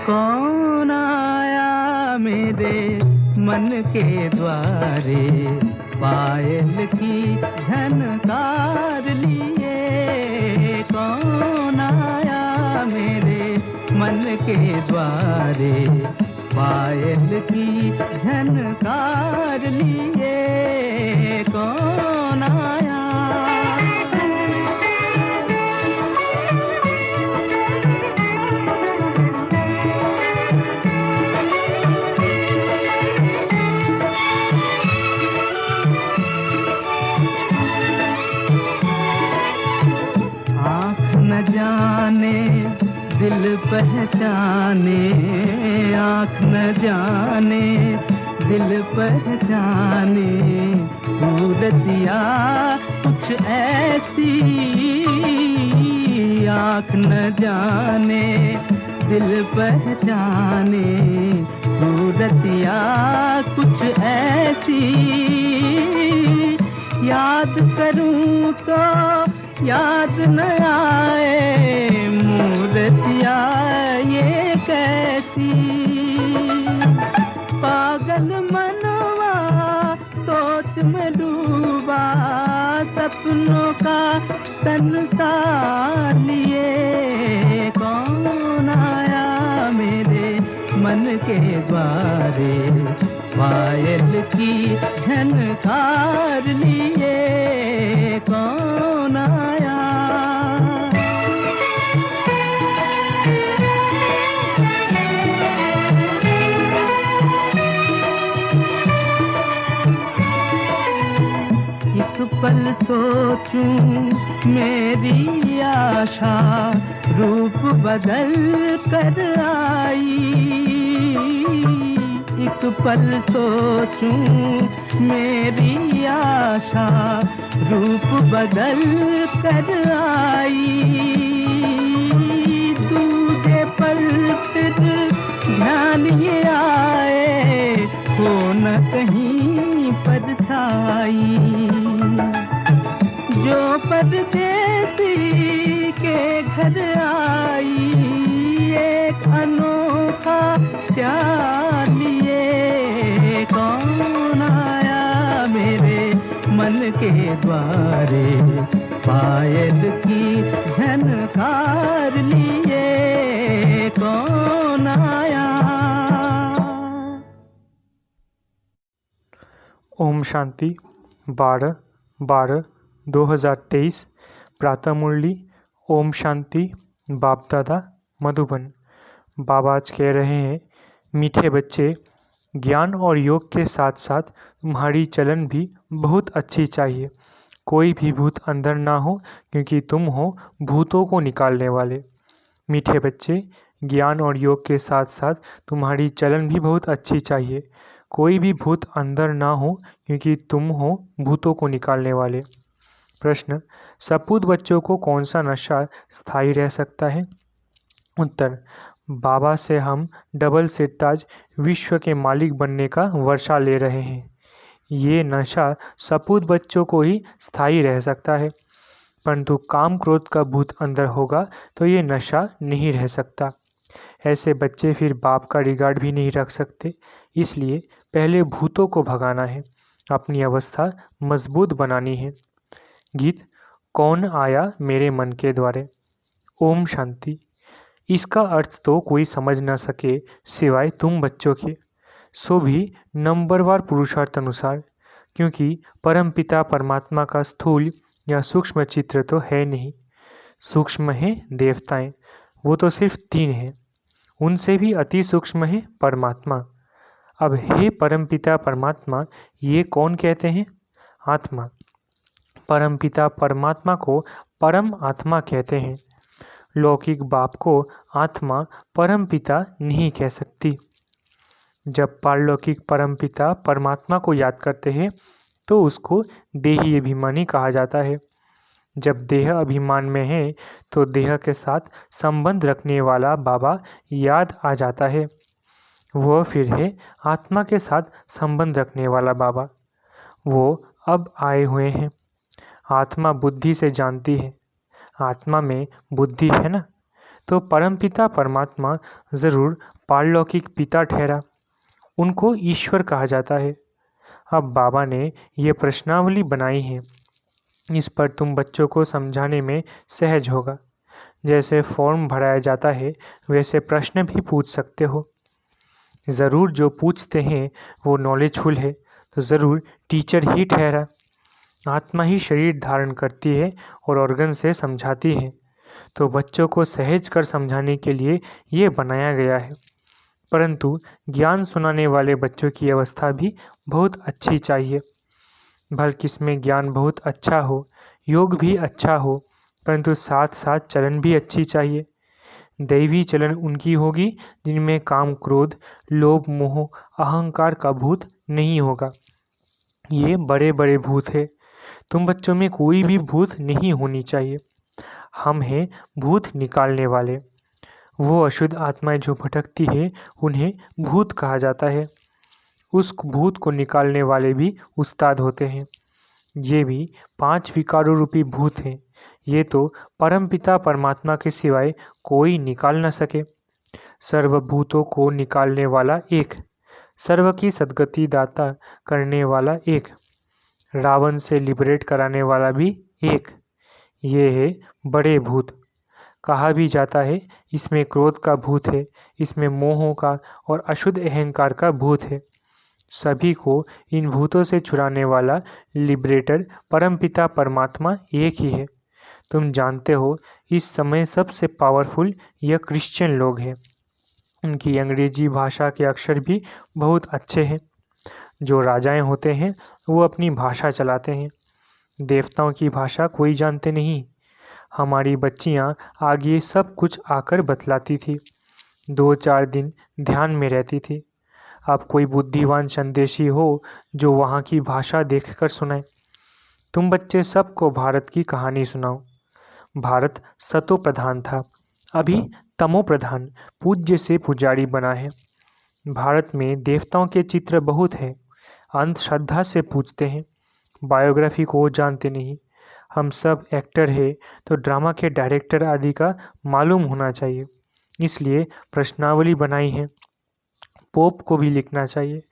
कौन आया मेरे मन के द्वारे, पायल की झनकार लिए। कौन आया मेरे मन के द्वारे, पायल की झनकार लिए। कौन आया? न जाने दिल पहचाने, आँख न जाने दिल पहचाने, सूरतिया कुछ ऐसी। आँख न जाने दिल पहचाने, सूरतिया कुछ ऐसी। याद करूं तो याद न आए, मूर्तिया ये कैसी। पागल मनवा सोच में डूबा, सपनों का संसार लिए। कौन आया मेरे मन के द्वारे, पायल की झनकार लिए। कौन आया? एक पल सोचूं मेरी आशा, रूप बदल कर आई। एक पल सोचूं मेरी आशा, रूप बदल कर आई। दूजे पल फिर ध्यान ये आए, हो न कहीं परछाई। जो परदेसी के घर आई, एक अनोखा प्यार लिए। कौन आया मेरे मन के द्वारे, पायल की झनकार लिए। कौन आया? ओम शांति 12/12/2023 प्रातः मुरली। ओम शांति। बाप दादा मधुबन। बाबा आज कह रहे हैं, मीठे बच्चे, ज्ञान और योग के साथ साथ तुम्हारी चलन भी बहुत अच्छी चाहिए। कोई भी भूत अंदर ना हो, क्योंकि तुम हो भूतों को निकालने वाले। मीठे बच्चे, ज्ञान और योग के साथ साथ तुम्हारी चलन भी बहुत अच्छी चाहिए। कोई भी भूत अंदर ना हो, क्योंकि तुम हो भूतों को निकालने वाले। प्रश्न, सपूत बच्चों को कौन सा नशा स्थायी रह सकता है? उत्तर, बाबा से हम डबल सिरताज विश्व के मालिक बनने का वर्षा ले रहे हैं। ये नशा सपूत बच्चों को ही स्थायी रह सकता है, परंतु काम क्रोध का भूत अंदर होगा तो ये नशा नहीं रह सकता। ऐसे बच्चे फिर बाप का रिगार्ड भी नहीं रख सकते। इसलिए पहले भूतों को भगाना है, अपनी अवस्था मजबूत बनानी है। गीत, कौन आया मेरे मन के द्वारे। ओम शांति। इसका अर्थ तो कोई समझ न सके सिवाय तुम बच्चों के, सो भी नंबरवार पुरुषार्थ अनुसार, क्योंकि परमपिता परमात्मा का स्थूल या सूक्ष्म चित्र तो है नहीं। सूक्ष्म हैं देवताएं, वो तो सिर्फ 3 हैं। उनसे भी अति सूक्ष्म है परमात्मा। अब हे परमपिता परमात्मा, ये कौन कहते हैं? आत्मा। परमपिता परमात्मा को परम आत्मा कहते हैं। लौकिक बाप को आत्मा परमपिता नहीं कह सकती। जब पारलौकिक परमपिता परमात्मा को याद करते हैं तो उसको देही अभिमानी कहा जाता है। जब देह अभिमान में है तो देह के साथ संबंध रखने वाला बाबा याद आ जाता है। वह फिर है आत्मा के साथ संबंध रखने वाला बाबा। वो अब आए हुए हैं। आत्मा बुद्धि से जानती है। आत्मा में बुद्धि है ना, तो परमपिता परमात्मा ज़रूर पारलौकिक पिता ठहरा। उनको ईश्वर कहा जाता है। अब बाबा ने ये प्रश्नावली बनाई है, इस पर तुम बच्चों को समझाने में सहज होगा। जैसे फॉर्म भराया जाता है वैसे प्रश्न भी पूछ सकते हो। ज़रूर जो पूछते हैं वो नॉलेजफुल है, तो ज़रूर टीचर ही ठहरा। आत्मा ही शरीर धारण करती है और ऑर्गन से समझाती है, तो बच्चों को सहज कर समझाने के लिए ये बनाया गया है। परंतु ज्ञान सुनाने वाले बच्चों की अवस्था भी बहुत अच्छी चाहिए। भल किसमें ज्ञान बहुत अच्छा हो, योग भी अच्छा हो, परंतु साथ साथ चलन भी अच्छी चाहिए। दैवी चलन उनकी होगी जिनमें काम, क्रोध, लोभ, मोह, अहंकार का भूत नहीं होगा। ये बड़े बड़े भूत है। तुम बच्चों में कोई भी भूत नहीं होनी चाहिए। हम हैं भूत निकालने वाले। वो अशुद्ध आत्माएं जो भटकती है उन्हें भूत कहा जाता है। उस भूत को निकालने वाले भी उस्ताद होते हैं। ये भी 5 विकारों रूपी भूत हैं। ये तो परमपिता परमात्मा के सिवाय कोई निकाल न सके। सर्वभूतों को निकालने वाला एक, सर्व की सद्गति दाता करने वाला एक, रावण से लिबरेट कराने वाला भी एक। ये है बड़े भूत। कहा भी जाता है इसमें क्रोध का भूत है, इसमें मोहों का और अशुद्ध अहंकार का भूत है। सभी को इन भूतों से छुड़ाने वाला लिबरेटर परमपिता परमात्मा एक ही है। तुम जानते हो इस समय सबसे पावरफुल यह क्रिश्चियन लोग हैं। उनकी अंग्रेजी भाषा के अक्षर भी बहुत अच्छे हैं। जो राजाएं होते हैं वो अपनी भाषा चलाते हैं। देवताओं की भाषा कोई जानते नहीं। हमारी बच्चियां आगे सब कुछ आकर बतलाती थी। 2-4 दिन ध्यान में रहती थी। अब कोई बुद्धिवान संदेशी हो जो वहाँ की भाषा देखकर सुनाए। तुम बच्चे सबको भारत की कहानी सुनाओ। भारत सतो प्रधान था, अभी तमो प्रधान, पूज्य से पुजारी बना है। भारत में देवताओं के चित्र बहुत हैं। अंधश्रद्धा से पूछते हैं, बायोग्राफी को जानते नहीं। हम सब एक्टर है तो ड्रामा के डायरेक्टर आदि का मालूम होना चाहिए, इसलिए प्रश्नावली बनाई है। पोप को भी लिखना चाहिए।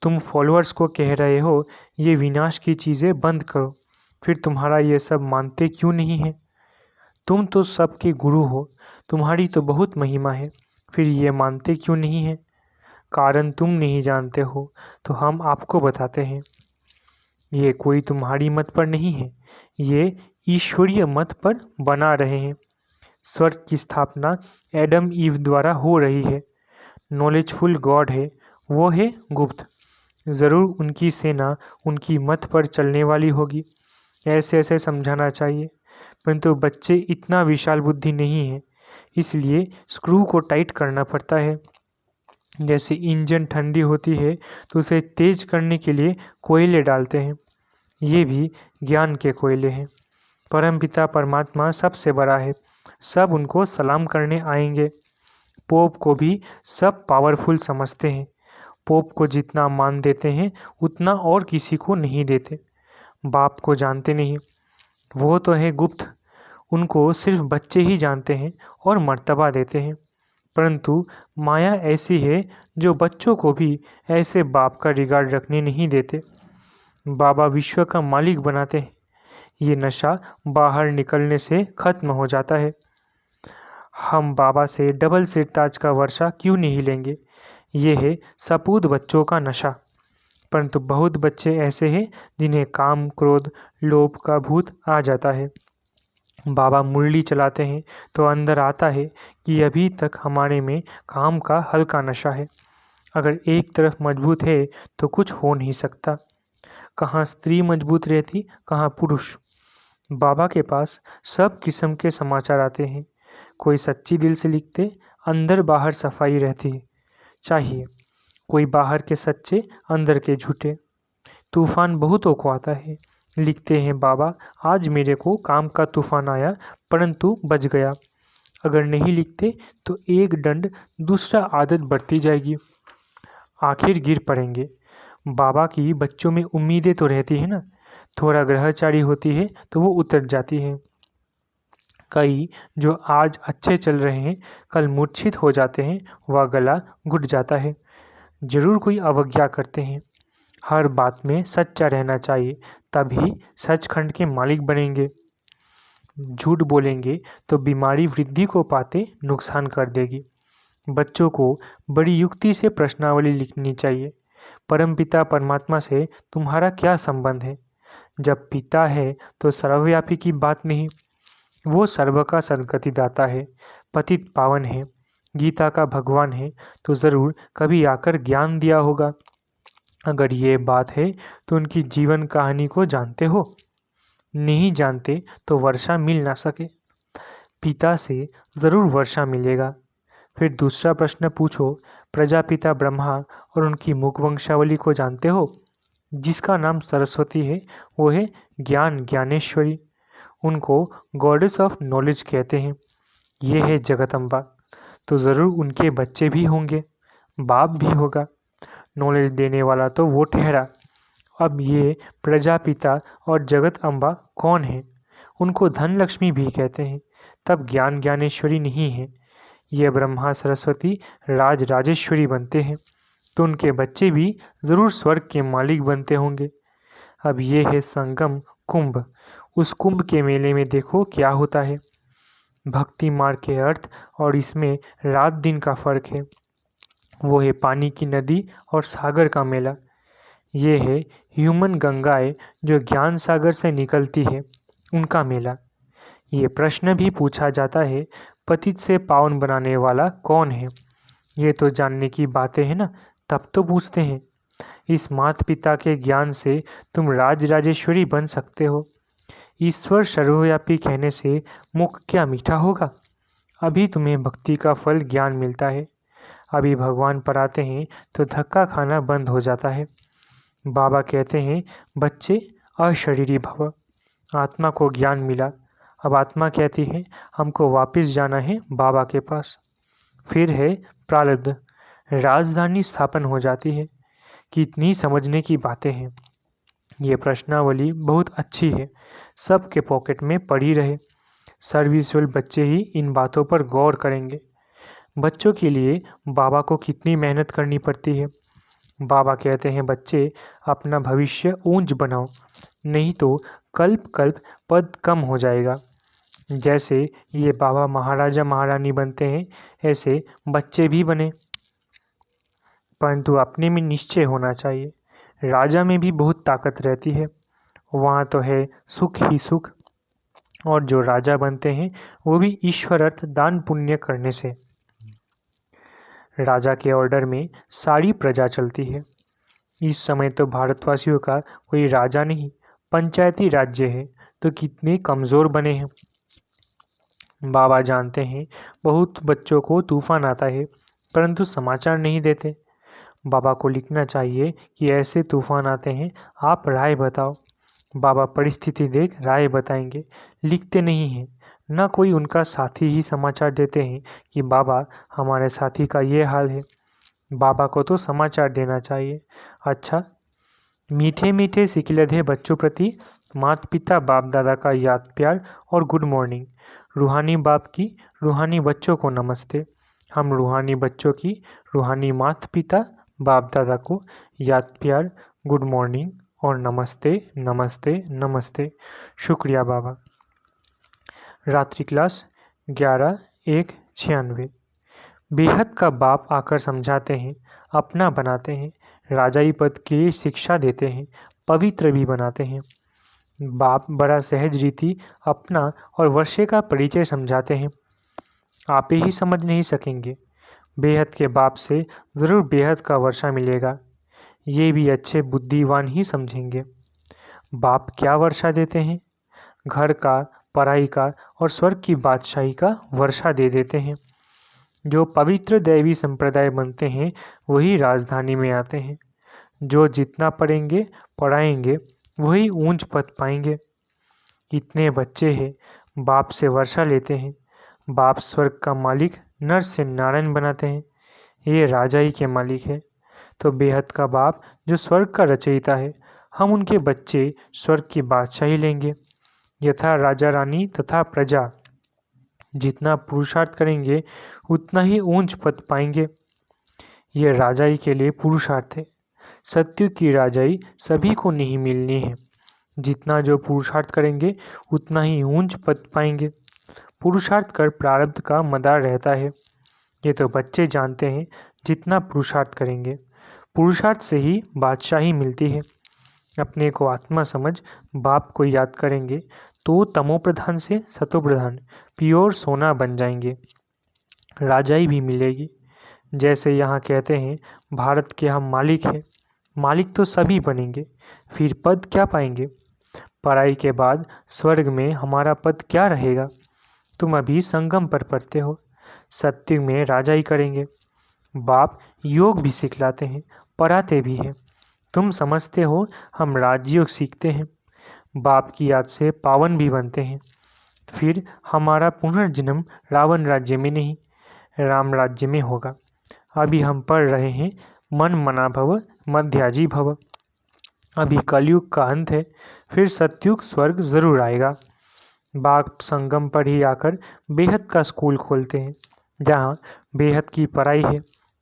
तुम फॉलोअर्स को कह रहे हो ये विनाश की चीज़ें बंद करो, फिर तुम्हारा ये सब मानते क्यों नहीं है? तुम तो सबके गुरु हो, तुम्हारी तो बहुत महिमा है, फिर ये मानते क्यों नहीं है? कारण तुम नहीं जानते हो तो हम आपको बताते हैं। ये कोई तुम्हारी मत पर नहीं है, ये ईश्वरीय मत पर बना रहे हैं। स्वर्ग की स्थापना एडम ईव द्वारा हो रही है। नॉलेजफुल गॉड है, वो है गुप्त। ज़रूर उनकी सेना उनकी मत पर चलने वाली होगी। ऐसे ऐसे समझाना चाहिए, परंतु बच्चे इतना विशाल बुद्धि नहीं है, इसलिए स्क्रू को टाइट करना पड़ता है। जैसे इंजन ठंडी होती है तो उसे तेज करने के लिए कोयले डालते हैं। ये भी ज्ञान के कोयले हैं। परमपिता परमात्मा सबसे बड़ा है, सब उनको सलाम करने आएंगे। पोप को भी सब पावरफुल समझते हैं। पोप को जितना मान देते हैं उतना और किसी को नहीं देते। बाप को जानते नहीं, वो तो है गुप्त। उनको सिर्फ बच्चे ही जानते हैं और मर्तबा देते हैं। परंतु माया ऐसी है जो बच्चों को भी ऐसे बाप का रिगार्ड रखने नहीं देते। बाबा विश्व का मालिक बनाते हैं। ये नशा बाहर निकलने से खत्म हो जाता है। हम बाबा से डबल सिरताज का वर्षा क्यों नहीं लेंगे? ये है सपूत बच्चों का नशा। परंतु बहुत बच्चे ऐसे हैं जिन्हें काम, क्रोध, लोभ का भूत आ जाता है। बाबा मुरली चलाते हैं तो अंदर आता है कि अभी तक हमारे में काम का हल्का नशा है। अगर एक तरफ मजबूत है तो कुछ हो नहीं सकता। कहाँ स्त्री मजबूत रहती, कहाँ पुरुष। बाबा के पास सब किस्म के समाचार आते हैं। कोई सच्ची दिल से लिखते, अंदर बाहर सफाई रहती है चाहिए। कोई बाहर के सच्चे, अंदर के झूठे। तूफान बहुतों को आता है। लिखते हैं, बाबा आज मेरे को काम का तूफान आया परंतु बच गया। अगर नहीं लिखते तो एक दंड दूसरा आदत बढ़ती जाएगी, आखिर गिर पड़ेंगे। बाबा की बच्चों में उम्मीदें तो रहती है ना, थोड़ा ग्रहचारी होती है तो वो उतर जाती है। कई जो आज अच्छे चल रहे हैं कल मूर्छित हो जाते हैं, वह गला घुट जाता है। जरूर कोई अवज्ञा करते हैं। हर बात में सच्चा रहना चाहिए, तभी सचखंड के मालिक बनेंगे। झूठ बोलेंगे तो बीमारी वृद्धि को पाते नुकसान कर देगी। बच्चों को बड़ी युक्ति से प्रश्नावली लिखनी चाहिए। परमपिता परमात्मा से तुम्हारा क्या संबंध है? जब पिता है तो सर्वव्यापी की बात नहीं, वो सर्व का सद्गति दाता है, पतित पावन है, गीता का भगवान है, तो ज़रूर कभी आकर ज्ञान दिया होगा। अगर ये बात है तो उनकी जीवन कहानी को जानते हो? नहीं जानते तो वर्षा मिल ना सके। पिता से ज़रूर वर्षा मिलेगा। फिर दूसरा प्रश्न पूछो, प्रजापिता ब्रह्मा और उनकी मुख वंशावली को जानते हो? जिसका नाम सरस्वती है वो है ज्ञान ज्ञानेश्वरी। उनको गॉडेस ऑफ नॉलेज कहते हैं। ये है जगदम्बा, तो ज़रूर उनके बच्चे भी होंगे, बाप भी होगा। नॉलेज देने वाला तो वो ठहरा। अब ये प्रजापिता और जगत अम्बा कौन है? उनको धन लक्ष्मी भी कहते हैं। तब ज्ञान ज्ञानेश्वरी नहीं है। ये ब्रह्मा सरस्वती राज राजेश्वरी बनते हैं, तो उनके बच्चे भी ज़रूर स्वर्ग के मालिक बनते होंगे। अब ये है संगम कुंभ। उस कुंभ के मेले में देखो क्या होता है। भक्ति मार्ग के अर्थ और इसमें रात दिन का फर्क है। वो है पानी की नदी और सागर का मेला। ये है ह्यूमन गंगाएं जो ज्ञान सागर से निकलती है, उनका मेला। ये प्रश्न भी पूछा जाता है, पतित से पावन बनाने वाला कौन है? ये तो जानने की बातें हैं ना, तब तो पूछते हैं। इस माता पिता के ज्ञान से तुम राज राजेश्वरी बन सकते हो। ईश्वर सर्वव्यापी कहने से मुख क्या मीठा होगा? अभी तुम्हें भक्ति का फल ज्ञान मिलता है। अभी भगवान पर आते हैं तो धक्का खाना बंद हो जाता है। बाबा कहते हैं, बच्चे अशरीरी भव। आत्मा को ज्ञान मिला। अब आत्मा कहती है, हमको वापस जाना है बाबा के पास। फिर है प्रारब्ध, राजधानी स्थापन हो जाती है। कितनी समझने की बातें हैं। ये प्रश्नावली बहुत अच्छी है, सबके पॉकेट में पड़ी रहे। सर्विसुअल बच्चे ही इन बातों पर गौर करेंगे। बच्चों के लिए बाबा को कितनी मेहनत करनी पड़ती है। बाबा कहते हैं, बच्चे अपना भविष्य ऊंच बनाओ, नहीं तो कल्प कल्प पद कम हो जाएगा। जैसे ये बाबा महाराजा महारानी बनते हैं, ऐसे बच्चे भी बने, परंतु अपने में निश्चय होना चाहिए। राजा में भी बहुत ताकत रहती है। वहाँ तो है सुख ही सुख। और जो राजा बनते हैं वो भी ईश्वर अर्थ दान पुण्य करने से। राजा के ऑर्डर में सारी प्रजा चलती है। इस समय तो भारतवासियों का कोई राजा नहीं, पंचायती राज्य है, तो कितने कमज़ोर बने हैं। बाबा जानते हैं बहुत बच्चों को तूफान आता है, परंतु समाचार नहीं देते। बाबा को लिखना चाहिए कि ऐसे तूफान आते हैं, आप राय बताओ। बाबा परिस्थिति देख राय बताएंगे, लिखते नहीं हैं। न कोई उनका साथी ही समाचार देते हैं कि बाबा हमारे साथी का ये हाल है। बाबा को तो समाचार देना चाहिए। अच्छा, मीठे मीठे सिकिलधे बच्चों प्रति माता पिता बाप दादा का याद प्यार और गुड मॉर्निंग। रूहानी बाप की रूहानी बच्चों को नमस्ते। हम रूहानी बच्चों की रूहानी माता पिता बाप दादा को याद प्यार, गुड मॉर्निंग और नमस्ते नमस्ते नमस्ते। शुक्रिया बाबा। रात्रि क्लास 11/1/96। बेहद का बाप आकर समझाते हैं, अपना बनाते हैं, राजाई पद के लिए शिक्षा देते हैं, पवित्र भी बनाते हैं। बाप बड़ा सहज रीति अपना और वर्षे का परिचय समझाते हैं। आप ही समझ नहीं सकेंगे। बेहद के बाप से ज़रूर बेहद का वर्षा मिलेगा। ये भी अच्छे बुद्धिवान ही समझेंगे। बाप क्या वर्षा देते हैं? घर का, पढ़ाई का और स्वर्ग की बादशाही का वर्षा दे देते हैं। जो पवित्र दैवी संप्रदाय बनते हैं वही राजधानी में आते हैं। जो जितना पढ़ेंगे पढ़ाएंगे वही ऊंच पद पाएंगे। इतने बच्चे हैं, बाप से वर्षा लेते हैं। बाप स्वर्ग का मालिक नर से नारायण बनाते हैं। ये राजा ही के मालिक है। तो बेहद का बाप जो स्वर्ग का रचयिता है, हम उनके बच्चे स्वर्ग की बादशाही लेंगे। यथा राजा रानी तथा प्रजा जितना पुरुषार्थ करेंगे उतना ही ऊंच पद पाएंगे। यह राजाई के लिए पुरुषार्थ है। सत्युग की राजाई सभी को नहीं मिलनी है। जितना जो पुरुषार्थ करेंगे उतना ही ऊंच पद पाएंगे। पुरुषार्थ कर प्रारब्ध का मदार रहता है। ये तो बच्चे जानते हैं। जितना पुरुषार्थ करेंगे, पुरुषार्थ से ही बादशाही मिलती है। अपने को आत्मा समझ बाप को याद करेंगे तो तमोप्रधान से सतोप्रधान प्योर सोना बन जाएंगे। राजाई भी मिलेगी। जैसे यहाँ कहते हैं, भारत के हम मालिक हैं। मालिक तो सभी बनेंगे, फिर पद क्या पाएंगे? पढ़ाई के बाद स्वर्ग में हमारा पद क्या रहेगा? तुम अभी संगम पर पढ़ते हो। सत्युग में राजाई करेंगे। बाप योग भी सिखलाते हैं, पढ़ाते भी हैं। तुम समझते हो हम राजयोग सीखते हैं। बाप की याद से पावन भी बनते हैं। फिर हमारा पुनर्जन्म रावण राज्य में नहीं, राम राज्य में होगा। अभी हम पढ़ रहे हैं मन मना भव मध्याजी भव। अभी कलयुग का अंत है, फिर सत्युग स्वर्ग जरूर आएगा। बाप संगम पर ही आकर बेहद का स्कूल खोलते हैं, जहाँ बेहद की पढ़ाई है,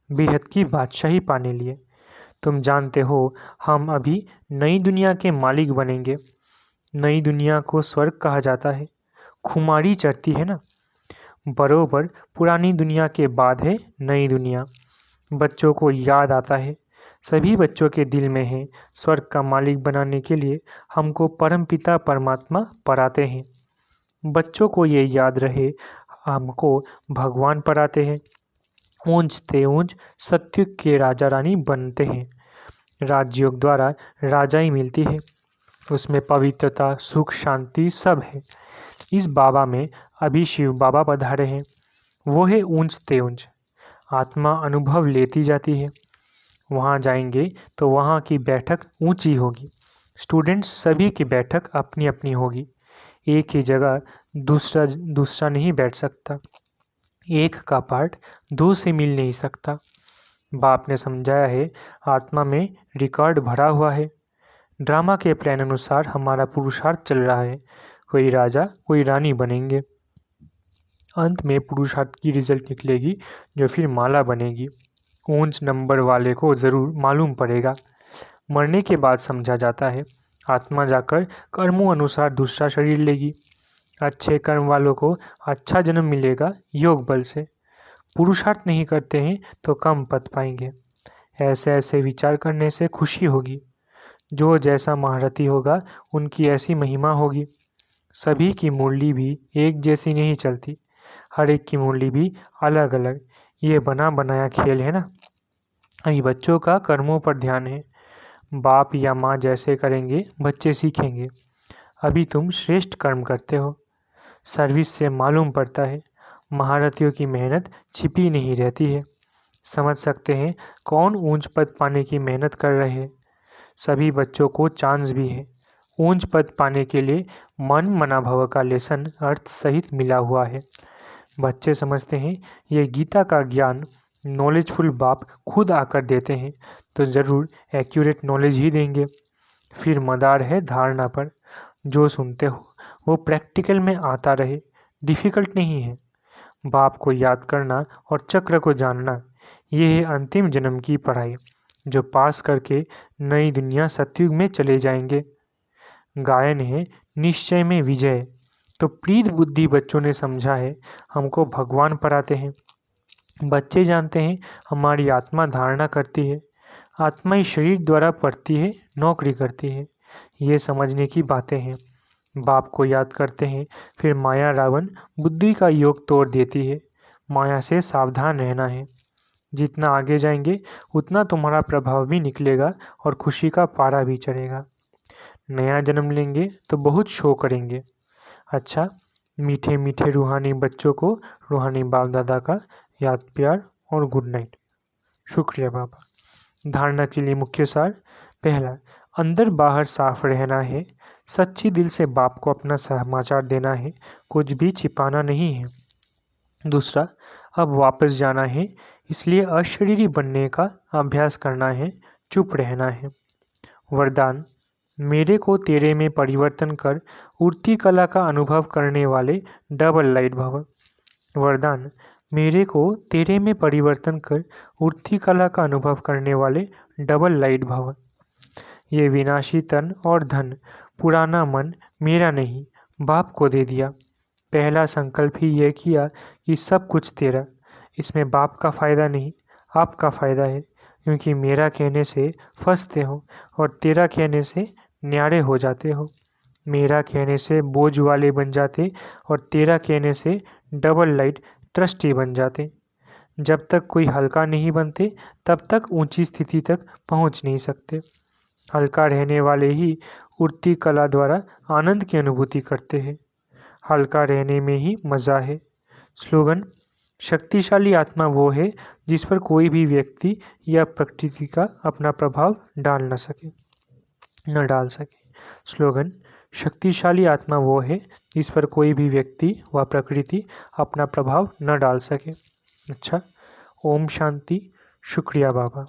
बेहद की बादशाही पाने लिए। तुम जानते हो हम अभी नई दुनिया के मालिक बनेंगे। नई दुनिया को स्वर्ग कहा जाता है। खुमारी चढ़ती है ना, बरोबर पुरानी दुनिया के बाद है नई दुनिया। बच्चों को याद आता है, सभी बच्चों के दिल में है। स्वर्ग का मालिक बनाने के लिए हमको परमपिता परमात्मा पढ़ाते हैं। बच्चों को ये याद रहे, हमको भगवान पढ़ाते हैं। ऊंचते ऊंच सत्युग के राजा रानी बनते हैं। राजयोग द्वारा राजाई मिलती है। उसमें पवित्रता, सुख, शांति सब है। इस बाबा में अभी शिव बाबा पधारे हैं। वो है ऊंचते ऊंच। आत्मा अनुभव लेती जाती है। वहाँ जाएंगे तो वहाँ की बैठक ऊंची होगी। स्टूडेंट्स सभी की बैठक अपनी अपनी होगी। एक ही जगह दूसरा नहीं बैठ सकता। एक का पार्ट दो से मिल नहीं सकता। बाप ने समझाया है, आत्मा में रिकॉर्ड भरा हुआ है। ड्रामा के प्लान अनुसार हमारा पुरुषार्थ चल रहा है। कोई राजा कोई रानी बनेंगे। अंत में पुरुषार्थ की रिजल्ट निकलेगी, जो फिर माला बनेगी। ऊंच नंबर वाले को ज़रूर मालूम पड़ेगा। मरने के बाद समझा जाता है। आत्मा जाकर कर्मों अनुसार दूसरा शरीर लेगी। अच्छे कर्म वालों को अच्छा जन्म मिलेगा योग बल से। पुरुषार्थ नहीं करते हैं तो कम पद पाएंगे। ऐसे ऐसे विचार करने से खुशी होगी। जो जैसा महारथी होगा उनकी ऐसी महिमा होगी। सभी की मुरली भी एक जैसी नहीं चलती, हर एक की मुरली भी अलग अलग। ये बना बनाया खेल है ना। अभी बच्चों का कर्मों पर ध्यान है। बाप या माँ जैसे करेंगे बच्चे सीखेंगे। अभी तुम श्रेष्ठ कर्म करते हो। सर्विस से मालूम पड़ता है, महारथियों की मेहनत छिपी नहीं रहती है। समझ सकते हैं कौन ऊंच पद पाने की मेहनत कर रहे हैं। सभी बच्चों को चांस भी है। ऊंच पद पाने के लिए मन मना भव का लेसन अर्थ सहित मिला हुआ है। बच्चे समझते हैं ये गीता का ज्ञान नॉलेजफुल बाप खुद आकर देते हैं तो ज़रूर एक्यूरेट नॉलेज ही देंगे। फिर मदार है धारणा पर। जो सुनते हो वो प्रैक्टिकल में आता रहे। डिफ़िकल्ट नहीं है। बाप को याद करना और चक्र को जानना, ये है अंतिम जन्म की पढ़ाई, जो पास करके नई दुनिया सतयुग में चले जाएंगे। गायन है निश्चय में विजय। तो प्रीत बुद्धि बच्चों ने समझा है, हमको भगवान पढ़ाते हैं। बच्चे जानते हैं हमारी आत्मा धारणा करती है। आत्मा ही शरीर द्वारा पढ़ती है, नौकरी करती है। ये समझने की बातें हैं। बाप को याद करते हैं, फिर माया रावण बुद्धि का योग तोड़ देती है। माया से सावधान रहना है। जितना आगे जाएंगे उतना तुम्हारा प्रभाव भी निकलेगा और खुशी का पारा भी चढ़ेगा। नया जन्म लेंगे तो बहुत शो करेंगे। अच्छा, मीठे मीठे रूहानी बच्चों को रूहानी बाप दादा का याद प्यार और गुड नाइट। शुक्रिया बाबा। धारणा के लिए मुख्य सार। पहला, अंदर बाहर साफ रहना है। सच्ची दिल से बाप को अपना समाचार देना है, कुछ भी छिपाना नहीं है। दूसरा, अब वापस जाना है, इसलिए अशरीरी बनने का अभ्यास करना है, चुप रहना है। वरदान, मेरे को तेरे में परिवर्तन कर उड़ती कला का अनुभव करने वाले डबल लाइट भव। वरदान, मेरे को तेरे में परिवर्तन कर उठती कला का अनुभव करने वाले डबल लाइट भव। ये विनाशी तन और धन, पुराना मन मेरा नहीं, बाप को दे दिया। पहला संकल्प ही यह किया कि सब कुछ तेरा। इसमें बाप का फ़ायदा नहीं, आपका फ़ायदा है, क्योंकि मेरा कहने से फंसते हो और तेरा कहने से न्यारे हो जाते हो। मेरा कहने से बोझ वाले बन जाते और तेरा कहने से डबल लाइट ट्रस्टी बन जाते। जब तक कोई हल्का नहीं बनते तब तक ऊंची स्थिति तक पहुंच नहीं सकते। हल्का रहने वाले ही उड़ती कला द्वारा आनंद की अनुभूति करते हैं। हल्का रहने में ही मज़ा है। स्लोगन, शक्तिशाली आत्मा वो है जिस पर कोई भी व्यक्ति या प्रकृति का अपना प्रभाव न डाल सके। स्लोगन, शक्तिशाली आत्मा वो है जिस पर कोई भी व्यक्ति व प्रकृति अपना प्रभाव न डाल सके। अच्छा, ओम शांति। शुक्रिया बाबा।